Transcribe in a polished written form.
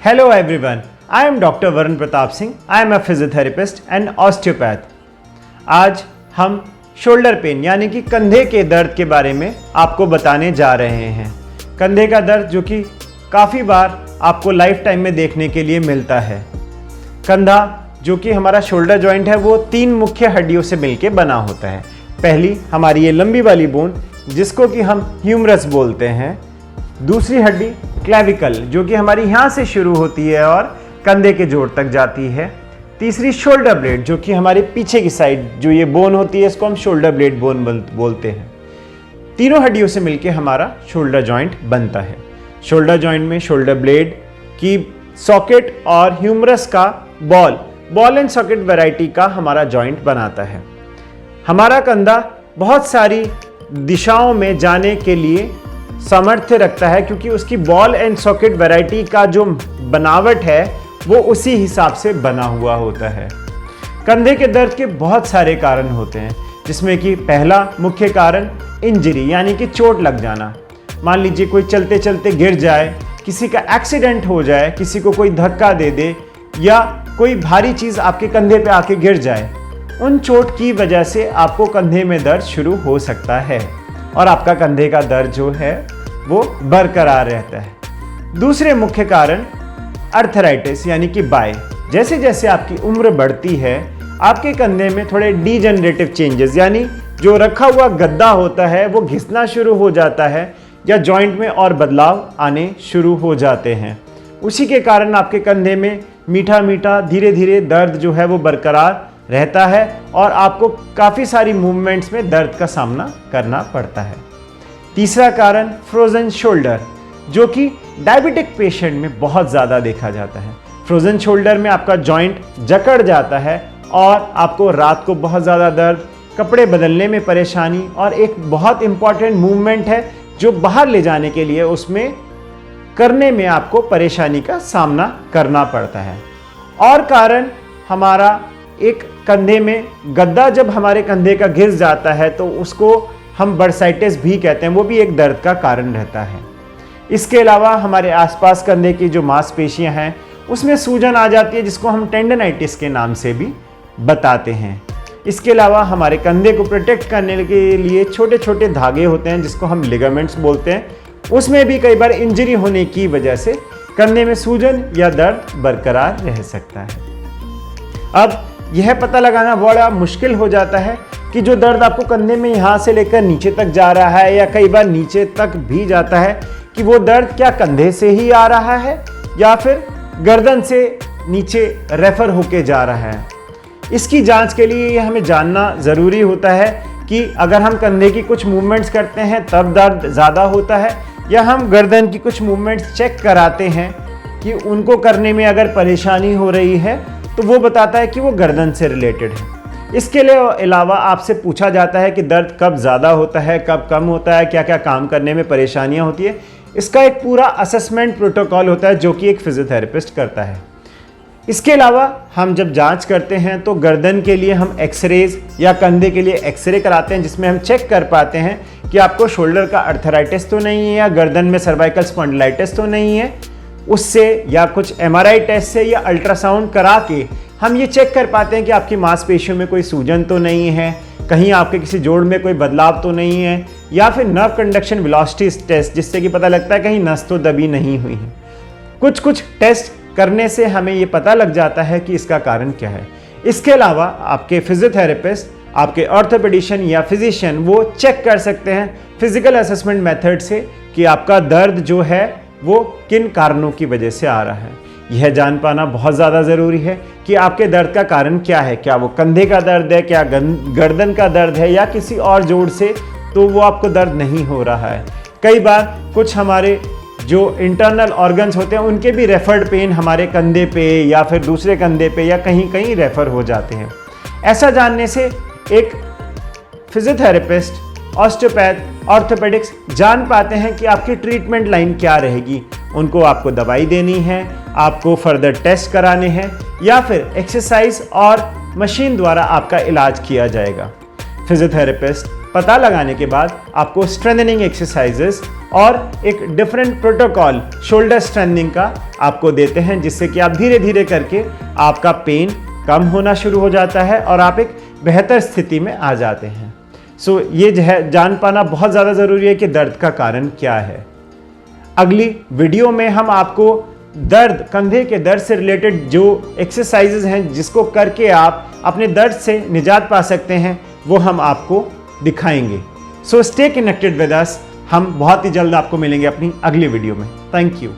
Hello everyone, I am Dr. Varun Pratap Singh. I am a physiotherapist and osteopath. आज हम shoulder pain यानी कि कंधे के दर्द के बारे में आपको बताने जा रहे हैं। कंधे का दर्द जो कि काफ़ी बार आपको लाइफ टाइम में देखने के लिए मिलता है। कंधा जो कि हमारा शोल्डर जॉइंट है वो 3 मुख्य हड्डियों से मिलकर बना होता है। पहली हमारी ये लंबी वाली बोन जिसको कि हम ह्यूमरस बोलते हैं। दूसरी हड्डी क्लेविकल जो कि हमारी यहाँ से शुरू होती है और कंधे के जोड़ तक जाती है। तीसरी शोल्डर ब्लेड जो कि हमारे पीछे की साइड जो ये बोन होती है इसको हम शोल्डर ब्लेड बोन बोलते हैं। तीनों हड्डियों से मिलकर हमारा शोल्डर जॉइंट बनता है। शोल्डर जॉइंट में शोल्डर ब्लेड की सॉकेट और ह्यूमरस का बॉल एंड सॉकेट वैरायटी का हमारा जॉइंट बनाता है। हमारा कंधा बहुत सारी दिशाओं में जाने के लिए सामर्थ्य रखता है क्योंकि उसकी बॉल एंड सॉकेट वैरायटी का जो बनावट है वो उसी हिसाब से बना हुआ होता है। कंधे के दर्द के बहुत सारे कारण होते हैं जिसमें कि पहला मुख्य कारण इंजरी यानी कि चोट लग जाना। मान लीजिए कोई चलते चलते गिर जाए, किसी का एक्सीडेंट हो जाए, किसी को कोई धक्का दे दे या कोई भारी चीज़ आपके कंधे पे आके गिर जाए, उन चोट की वजह से आपको कंधे में दर्द शुरू हो सकता है और आपका कंधे का दर्द जो है वो बरकरार रहता है। दूसरे मुख्य कारण अर्थराइटिस यानी कि बाय। जैसे जैसे आपकी उम्र बढ़ती है आपके कंधे में थोड़े डीजनरेटिव चेंजेस यानी जो रखा हुआ गद्दा होता है वो घिसना शुरू हो जाता है या जॉइंट में और बदलाव आने शुरू हो जाते हैं। उसी के कारण आपके कंधे में मीठा मीठा धीरे धीरे दर्द जो है वो बरकरार रहता है और आपको काफ़ी सारी मूवमेंट्स में दर्द का सामना करना पड़ता है। तीसरा कारण फ्रोजन शोल्डर जो कि डायबिटिक पेशेंट में बहुत ज़्यादा देखा जाता है। फ्रोजन शोल्डर में आपका जॉइंट जकड़ जाता है और आपको रात को बहुत ज़्यादा दर्द, कपड़े बदलने में परेशानी और एक बहुत इम्पॉर्टेंट मूवमेंट है जो बाहर ले जाने के लिए उसमें करने में आपको परेशानी का सामना करना पड़ता है। और कारण हमारा एक कंधे में गद्दा जब हमारे कंधे का घिस जाता है तो उसको हम बर्साइटिस भी कहते हैं, वो भी एक दर्द का कारण रहता है। इसके अलावा हमारे आसपास कंधे की जो मांसपेशियां हैं उसमें सूजन आ जाती है जिसको हम टेंडनाइटिस के नाम से भी बताते हैं। इसके अलावा हमारे कंधे को प्रोटेक्ट करने के लिए छोटे छोटे धागे होते हैं जिसको हम लिगामेंट्स बोलते हैं, उसमें भी कई बार इंजरी होने की वजह से कंधे में सूजन या दर्द बरकरार रह सकता है। अब यह पता लगाना बड़ा मुश्किल हो जाता है कि जो दर्द आपको कंधे में यहाँ से लेकर नीचे तक जा रहा है या कई बार नीचे तक भी जाता है कि वो दर्द क्या कंधे से ही आ रहा है या फिर गर्दन से नीचे रेफर होके जा रहा है। इसकी जांच के लिए हमें जानना ज़रूरी होता है कि अगर हम कंधे की कुछ मूवमेंट्स करते हैं तब दर्द ज़्यादा होता है या हम गर्दन की कुछ मूवमेंट्स चेक कराते हैं कि उनको करने में अगर परेशानी हो रही है तो वो बताता है कि वो गर्दन से रिलेटेड है। इसके अलावा आपसे पूछा जाता है कि दर्द कब ज़्यादा होता है, कब कम होता है, क्या क्या काम करने में परेशानियां होती है। इसका एक पूरा असेसमेंट प्रोटोकॉल होता है जो कि एक फिजियोथेरेपिस्ट करता है। इसके अलावा हम जब जांच करते हैं तो गर्दन के लिए हम एक्सरेज या कंधे के लिए एक्सरे कराते हैं जिसमें हम चेक कर पाते हैं कि आपको शोल्डर का अर्थराइटिस तो नहीं है या गर्दन में सर्वाइकल स्पॉन्डिलाइटिस तो नहीं है। उससे या कुछ MRI टेस्ट से या अल्ट्रासाउंड करा के हम ये चेक कर पाते हैं कि आपकी मांसपेशियों में कोई सूजन तो नहीं है, कहीं आपके किसी जोड़ में कोई बदलाव तो नहीं है या फिर नर्व कंडक्शन वेलोसिटी टेस्ट जिससे कि पता लगता है कहीं नस तो दबी नहीं हुई है। कुछ टेस्ट करने से हमें ये पता लग जाता है कि इसका कारण क्या है। इसके अलावा आपके फिजियोथेरेपिस्ट, आपके ऑर्थोपेडिशियन या फिजिशियन वो चेक कर सकते हैं फिजिकल असेसमेंट मेथड से कि आपका दर्द जो है वो किन कारणों की वजह से आ रहा है। यह जान पाना बहुत ज़्यादा ज़रूरी है कि आपके दर्द का कारण क्या है। क्या वो कंधे का दर्द है, क्या गर्दन का दर्द है या किसी और जोड़ से तो वो आपको दर्द नहीं हो रहा है। कई बार कुछ हमारे जो इंटरनल ऑर्गन्स होते हैं उनके भी रेफर्ड पेन हमारे कंधे पे या फिर दूसरे कंधे पे या कहीं कहीं रेफर हो जाते हैं। ऐसा जानने से एक फिजियोथेरेपिस्ट, ऑस्टियोपैथ, ऑर्थोपेडिक्स जान पाते हैं कि आपकी ट्रीटमेंट लाइन क्या रहेगी। उनको आपको दवाई देनी है, आपको फर्दर टेस्ट कराने हैं या फिर एक्सरसाइज और मशीन द्वारा आपका इलाज किया जाएगा। फिजियोथेरेपिस्ट पता लगाने के बाद आपको स्ट्रेंथनिंग एक्सरसाइजेस और एक डिफरेंट प्रोटोकॉल शोल्डर स्ट्रेंथनिंग का आपको देते हैं, जिससे कि आप धीरे धीरे करके आपका पेन कम होना शुरू हो जाता है और आप एक बेहतर स्थिति में आ जाते हैं। सो ये जान पाना बहुत ज़्यादा ज़रूरी है कि दर्द का कारण क्या है। अगली वीडियो में हम आपको दर्द, कंधे के दर्द से रिलेटेड जो एक्सरसाइजेज हैं जिसको करके आप अपने दर्द से निजात पा सकते हैं, वो हम आपको दिखाएंगे। So stay connected with us. हम बहुत ही जल्द आपको मिलेंगे अपनी अगली वीडियो में। Thank you.